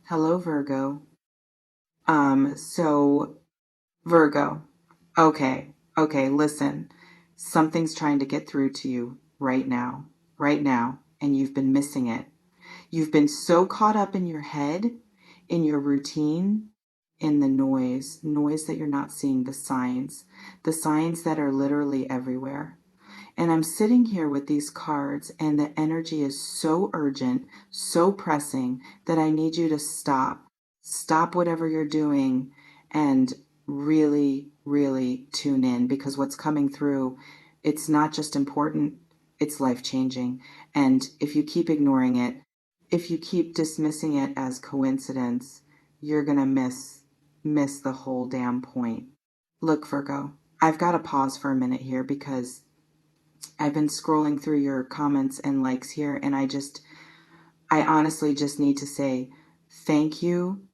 Hello, Virgo. So Virgo. Okay, listen. Something's trying to get through to you right now, and you've been missing it. You've been so caught up in your head, in your routine, in the noise that you're not seeing the signs that are literally everywhere. And I'm sitting here with these cards, and the energy is so urgent, so pressing that I need you to stop. Stop whatever you're doing and really tune in, because what's coming through, it's not just important, it's life changing. And if you keep ignoring it, if you keep dismissing it as coincidence, you're going to miss the whole damn point. Look, Virgo, I've got to pause for a minute here because I've been scrolling through your comments and likes here, and I honestly just need to say thank you.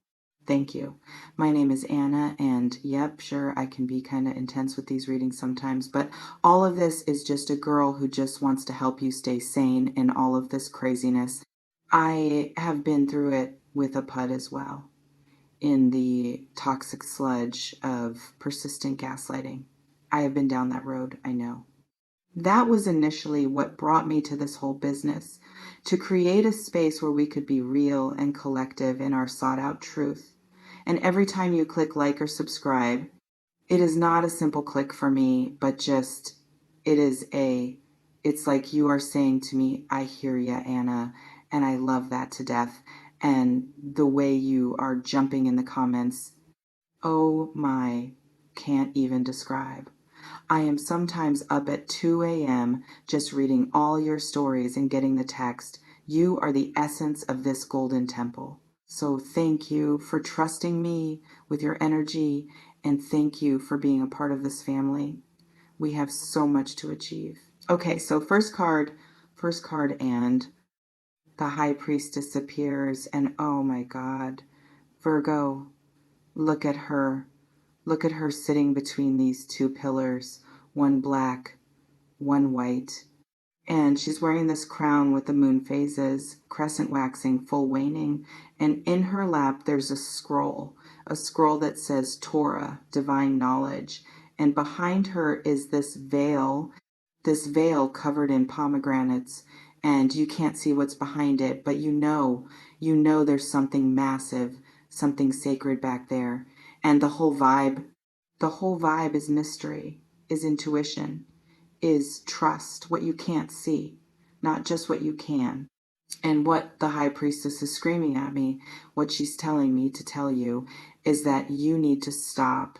Thank you. My name is Anna, and yep, sure, I can be kind of intense with these readings sometimes, but all of this is just a girl who just wants to help you stay sane in all of this craziness. I have been through it with a pud as well, in the toxic sludge of persistent gaslighting. I have been down that road, I know. That was initially what brought me to this whole business, to create a space where we could be real and collective in our sought out truth. And every time you click like or subscribe, it is not a simple click for me, but just, it is it's like you are saying to me, I hear ya, Anna, and I love that to death. And the way you are jumping in the comments, oh my, can't even describe. I am sometimes up at 2 a.m. just reading all your stories and getting the text. You are the essence of this golden temple. So thank you for trusting me with your energy, and thank you for being a part of this family. We have so much to achieve. Okay, so first card, and the High Priestess appears, and oh my God, Virgo, look at her. Look at her sitting between these two pillars, one black, one white. And she's wearing this crown with the moon phases, crescent waxing, full waning. And in her lap, there's a scroll that says Torah, divine knowledge. And behind her is this veil covered in pomegranates. And you can't see what's behind it, but you know there's something massive, something sacred back there. And the whole vibe is mystery, is intuition, is trust, what you can't see, not just what you can. And what the High Priestess is screaming at me, what she's telling me to tell you, is that you need to stop.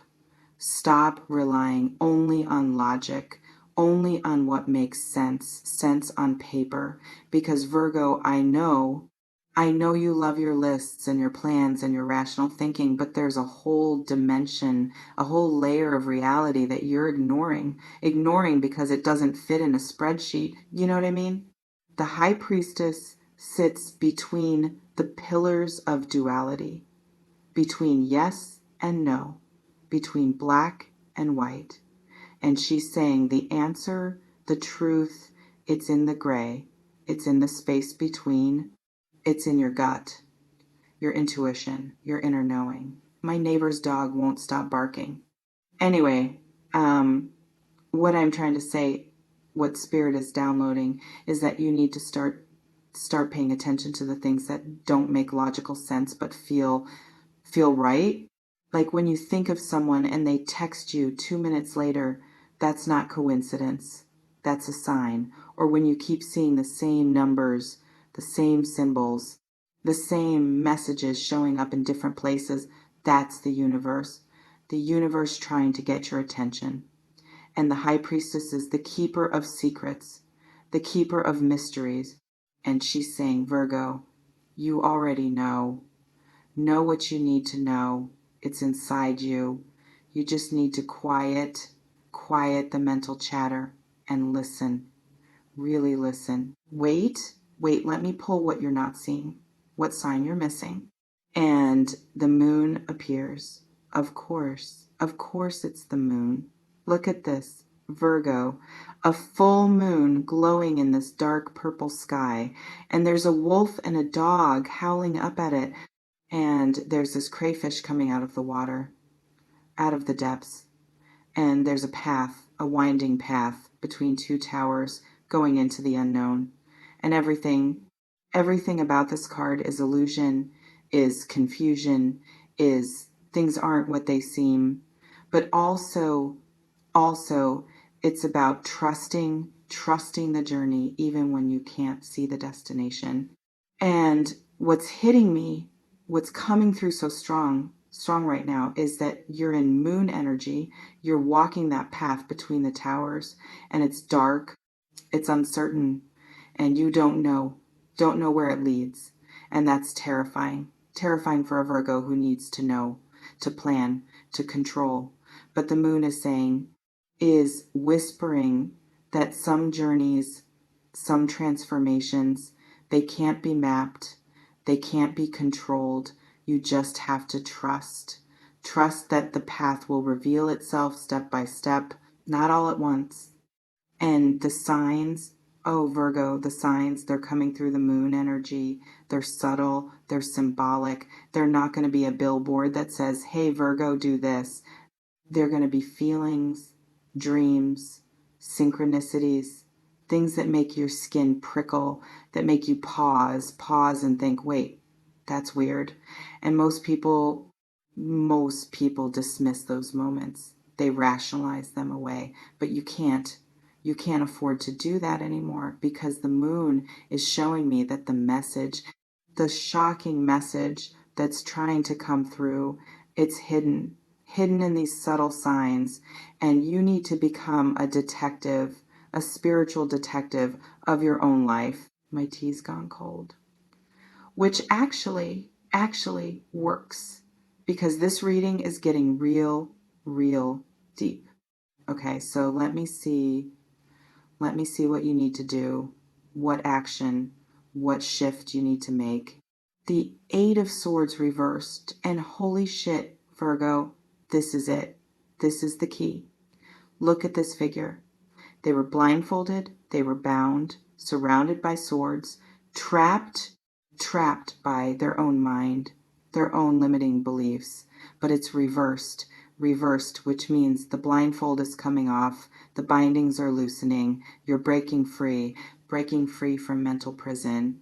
Stop relying only on logic, only on what makes sense on paper. Because Virgo, I know you love your lists and your plans and your rational thinking, but there's a whole dimension, a whole layer of reality that you're ignoring because it doesn't fit in a spreadsheet. You know what I mean? The High Priestess sits between the pillars of duality, between yes and no, between black and white. And she's saying the answer, the truth, it's in the gray, it's in the space between, it's in your gut, your intuition, your inner knowing. My neighbor's dog won't stop barking. Anyway, what I'm trying to say, what Spirit is downloading, is that you need to start paying attention to the things that don't make logical sense but feel right. Like when you think of someone and they text you 2 minutes later, that's not coincidence. That's a sign. Or when you keep seeing the same numbers, the same symbols, the same messages showing up in different places, that's the universe. The universe trying to get your attention. And the High Priestess is the keeper of secrets, the keeper of mysteries. And she's saying, Virgo, you already know. Know what you need to know. It's inside you. You just need to quiet the mental chatter and listen. Really listen. Wait, let me pull what you're not seeing, what sign you're missing. And the moon appears. Of course it's the moon. Look at this, Virgo, a full moon glowing in this dark purple sky. And there's a wolf and a dog howling up at it. and there's this crayfish coming out of the water, out of the depths, and there's a path, a winding path between two towers going into the unknown. And everything about this card is illusion, is confusion, is things aren't what they seem, but also it's about trusting the journey even when you can't see the destination. And what's hitting me, what's coming through so strong right now is that you're in moon energy. You're walking that path between the towers, and it's dark, it's uncertain, and you don't know where it leads. And that's terrifying. Terrifying for a Virgo who needs to know, to plan, to control. But the moon is whispering that some journeys, some transformations, they can't be mapped, they can't be controlled. You just have to trust. Trust that the path will reveal itself step by step, not all at once. And the signs, oh, Virgo, the signs, they're coming through the moon energy. They're subtle, they're symbolic. They're not going to be a billboard that says, hey, Virgo, do this. They're going to be feelings, dreams, synchronicities, things that make your skin prickle, that make you pause and think, wait, that's weird. And most people dismiss those moments. They rationalize them away, but you can't afford to do that anymore, because the moon is showing me that the shocking message that's trying to come through, it's hidden in these subtle signs, and you need to become a detective, a spiritual detective of your own life. My tea's gone cold. Which actually works, because this reading is getting real deep. Okay, so let me see what you need to do, what action, what shift you need to make. The Eight of Swords reversed, and holy shit, Virgo, this is it. This is the key. Look at this figure. They were blindfolded, they were bound, surrounded by swords, trapped by their own mind, their own limiting beliefs. But it's reversed, which means the blindfold is coming off, the bindings are loosening, you're breaking free from mental prison.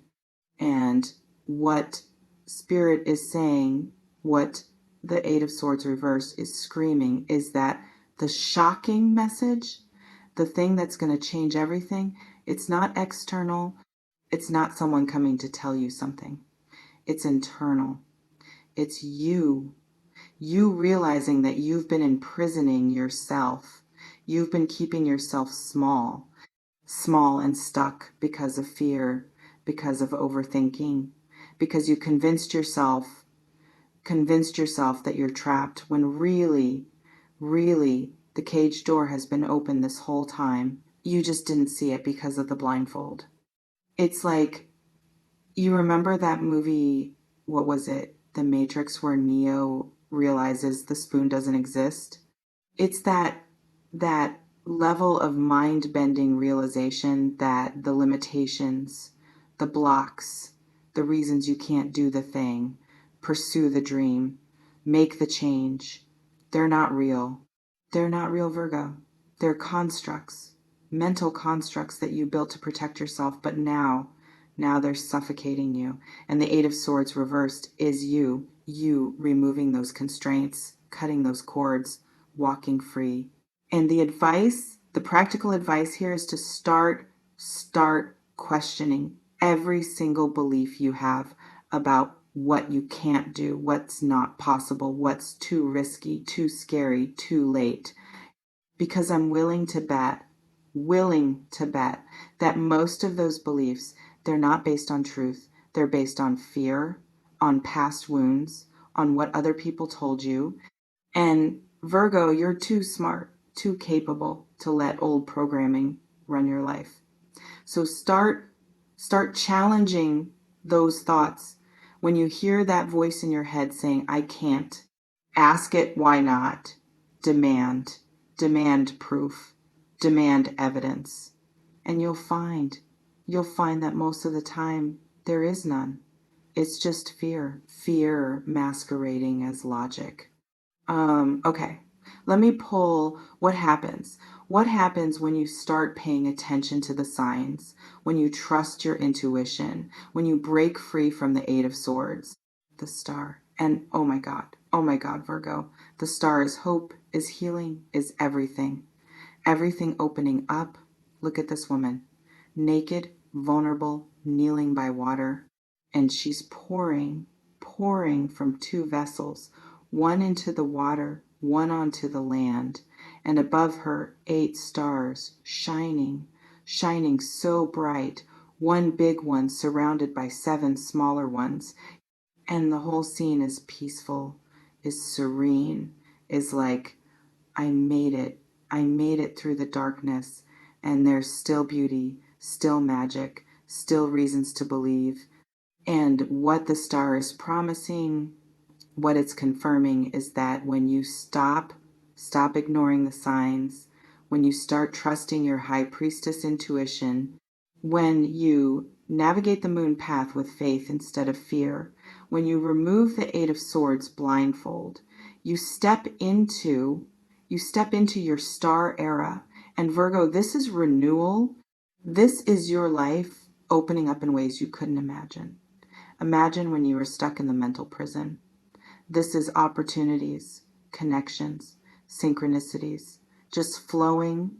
And what Spirit is saying, what the Eight of Swords reverse is screaming, is that the shocking message, the thing that's going to change everything, it's not external. It's not someone coming to tell you something. It's internal. It's you. You realizing that you've been imprisoning yourself. You've been keeping yourself small and stuck because of fear, because of overthinking, because you convinced yourself that you're trapped, when really the cage door has been open this whole time. You just didn't see it because of the blindfold. It's like, you remember that movie, what was it? The Matrix, where Neo realizes the spoon doesn't exist. It's that level of mind-bending realization that the limitations, the blocks, the reasons you can't do the thing, pursue the dream, make the change, they're not real. They're not real, Virgo. They're constructs, mental constructs that you built to protect yourself, but now they're suffocating you. And the Eight of Swords reversed is you removing those constraints, cutting those cords, walking free. And the practical advice here is to start questioning every single belief you have about what you can't do, what's not possible, what's too risky, too scary, too late. Because I'm willing to bet that most of those beliefs, they're not based on truth. They're based on fear, on past wounds, on what other people told you. And Virgo, you're too smart, too capable to let old programming run your life. So start challenging those thoughts. When you hear that voice in your head saying, I can't, ask it, why not? Demand proof, demand evidence. And you'll find that most of the time there is none. It's just fear. Fear masquerading as logic. Okay. Let me pull what happens. What happens when you start paying attention to the signs, when you trust your intuition, when you break free from the Eight of Swords, the star. And oh my God, Virgo, the star is hope, is healing, is everything. Everything opening up. Look at this woman, naked, vulnerable, kneeling by water, and she's pouring from two vessels, one into the water, one onto the land, and above her 8 stars shining so bright, one big one surrounded by 7 smaller ones, and the whole scene is peaceful, is serene, is like, I made it. I made it through the darkness, and there's still beauty, still magic, still reasons to believe. And what the star is promising, what it's confirming is that when you stop ignoring the signs, when you start trusting your high priestess intuition, when you navigate the moon path with faith instead of fear, when you remove the 8 of Swords blindfold, you step into your star era. And Virgo, this is renewal. This is your life opening up in ways you couldn't imagine. Imagine when you were stuck in the mental prison. This is opportunities, connections, synchronicities, just flowing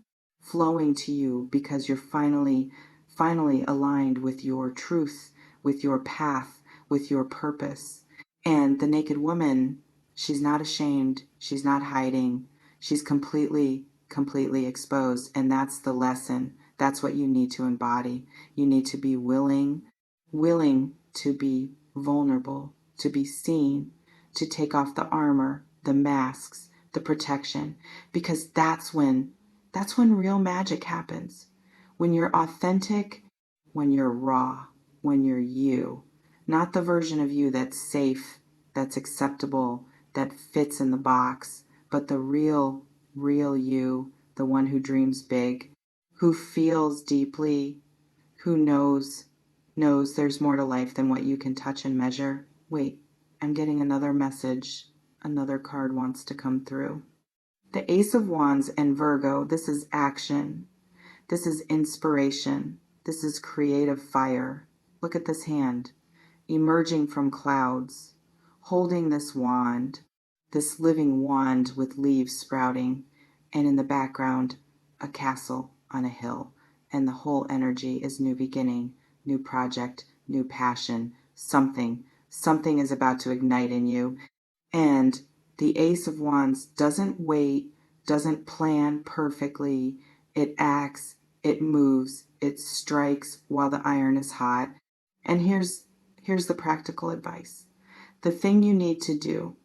to you because you're finally aligned with your truth, with your path, with your purpose. And the naked woman, she's not ashamed, she's not hiding, she's completely exposed. And that's the lesson. That's what you need to embody. You need to be willing to be vulnerable, to be seen, to take off the armor, the masks, the protection, because that's when real magic happens. When you're authentic, when you're raw, when you're you, not the version of you that's safe, that's acceptable, that fits in the box, but the real you, the one who dreams big, who feels deeply, who knows there's more to life than what you can touch and measure. Wait, I'm getting another message. Another card wants to come through. The Ace of Wands and Virgo, this is action. This is inspiration. This is creative fire. Look at this hand, emerging from clouds, holding this wand, this living wand with leaves sprouting, and in the background, a castle on a hill. And the whole energy is new beginning, new project, new passion, something is about to ignite in you. And the Ace of Wands doesn't wait, doesn't plan perfectly. It acts, it moves, it strikes while the iron is hot. And here's the practical advice. The thing you need to do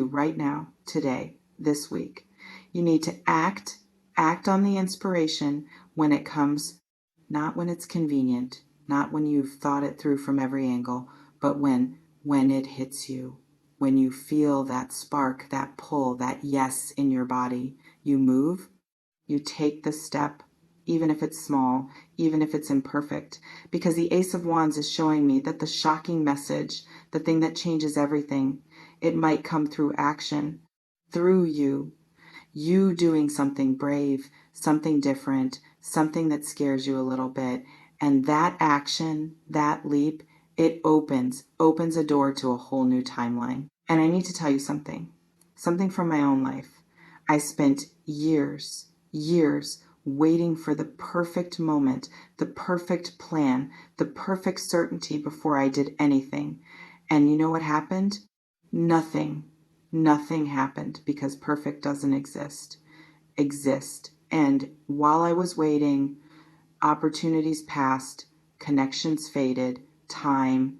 right now, today, this week. You need to act on the inspiration when it comes, not when it's convenient, not when you've thought it through from every angle, but when it hits you, when you feel that spark, that pull, that yes in your body, you move, you take the step, even if it's small, even if it's imperfect, because the Ace of Wands is showing me that the shocking message, the thing that changes everything, it might come through action, through you doing something brave, something different, something that scares you a little bit. And that action, that leap, it opens a door to a whole new timeline. And I need to tell you something from my own life. I spent years waiting for the perfect moment, the perfect plan, the perfect certainty before I did anything. And you know what happened? Nothing happened, because perfect doesn't exist. And while I was waiting, opportunities passed, connections faded, time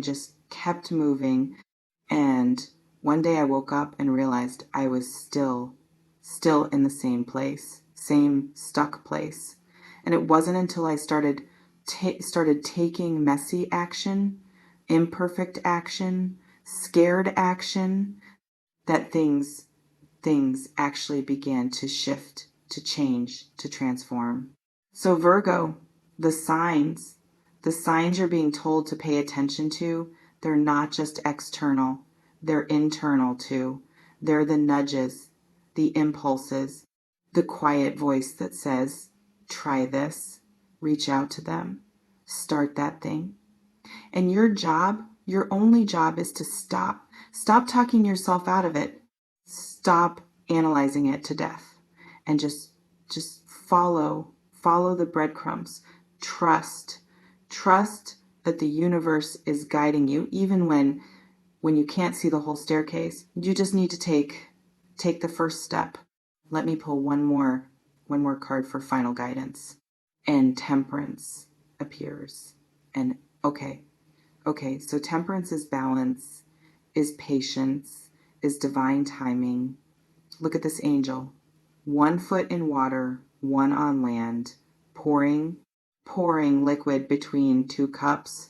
just kept moving. And one day I woke up and realized I was still in the same place, same stuck place. And it wasn't until I started taking messy action, imperfect action, scared action, that things actually began to shift, to change, to transform. So Virgo, the signs you're being told to pay attention to, They're not just external, they're internal too. They're the nudges, the impulses, the quiet voice that says, try this, reach out to them, start that thing. And your job, your only job is to stop. Stop talking yourself out of it. Stop analyzing it to death. And just follow the breadcrumbs. Trust that the universe is guiding you, even when you can't see the whole staircase. You just need to take the first step. Let me pull one more card for final guidance. And Temperance appears. And okay, so Temperance is balance, is patience, is divine timing. Look at this angel. 1 foot in water, 1 on land, pouring liquid between 2 cups.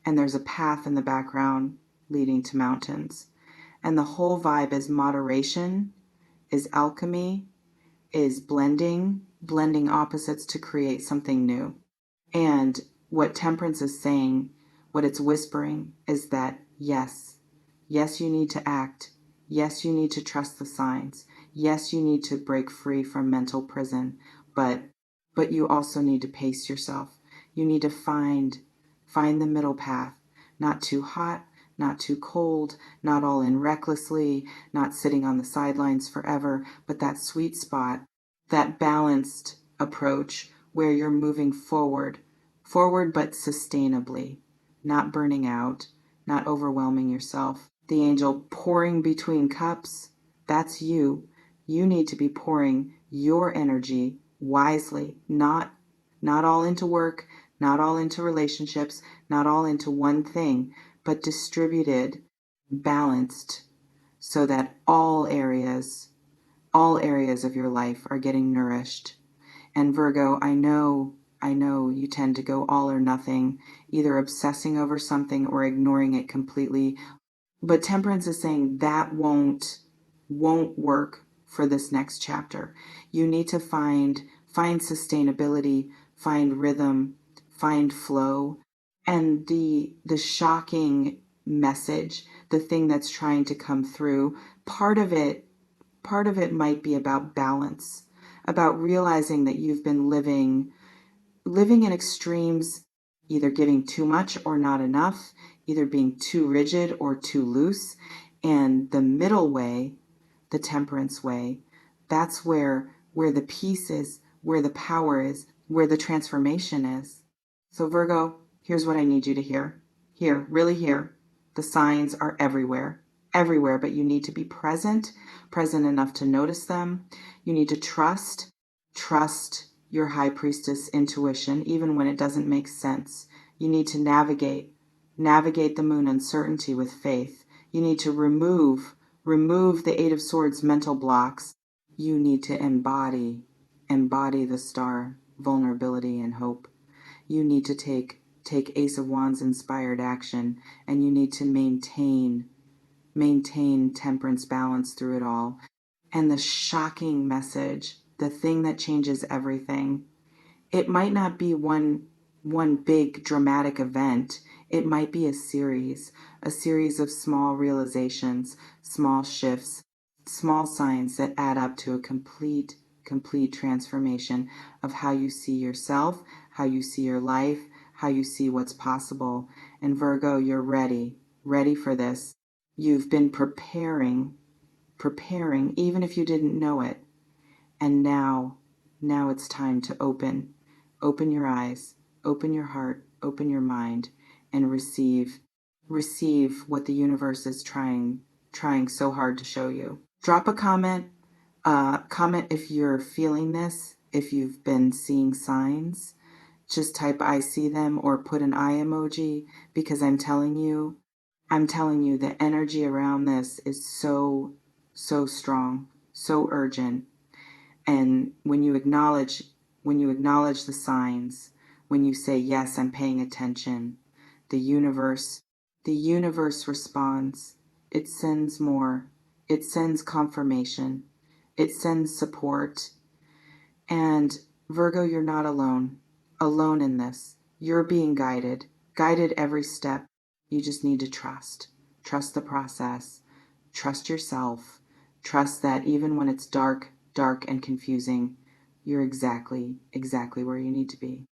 And there's a path in the background leading to mountains. And the whole vibe is moderation, is alchemy, is blending opposites to create something new. And what Temperance is saying, what it's whispering, is that yes, you need to act. Yes, you need to trust the signs. Yes, you need to break free from mental prison. But you also need to pace yourself. You need to find the middle path. Not too hot, not too cold, not all in recklessly, not sitting on the sidelines forever, but that sweet spot, that balanced approach where you're moving forward but sustainably, not burning out, not overwhelming yourself. The angel pouring between cups, that's you. You need to be pouring your energy wisely, not all into work, not all into relationships, not all into one thing, but distributed, balanced, so that all areas of your life are getting nourished. And Virgo, I know you tend to go all or nothing, either obsessing over something or ignoring it completely. But Temperance is saying that won't work for this next chapter. You need to find sustainability, find rhythm, find flow. And the shocking message, the thing that's trying to come through, part of it might be about balance, about realizing that you've been living in extremes, either giving too much or not enough, either being too rigid or too loose. And the middle way, the Temperance way, that's where the peace is, where the power is, where the transformation is. So Virgo, here's what I need you to hear. Really hear. The signs are everywhere, but you need to be present enough to notice them. You need to trust your high priestess intuition, even when it doesn't make sense. You need to navigate the moon uncertainty with faith. You need to remove the Eight of Swords mental blocks. You need to embody the star, vulnerability and hope. You need to take Ace of Wands inspired action, and you need to maintain Temperance balance through it all. And the shocking message, the thing that changes everything, it might not be one big dramatic event. It might be a series of small realizations, small shifts, small signs that add up to a complete transformation of how you see yourself, how you see your life, how you see what's possible. And Virgo, you're ready for this. You've been preparing, even if you didn't know it. And now it's time to open your eyes, open your heart, open your mind, and receive what the universe is trying so hard to show you. Drop a comment. Comment if you're feeling this, if you've been seeing signs. Just type I see them or put an eye emoji, because I'm telling you the energy around this is so strong, so urgent. And when you acknowledge the signs, when you say, yes, I'm paying attention, the universe responds. It sends more. It sends confirmation. It sends support. And Virgo, you're not alone in this. You're being guided every step. You just need to trust. Trust the process. Trust yourself. Trust that even when it's dark, dark and confusing, you're exactly where you need to be.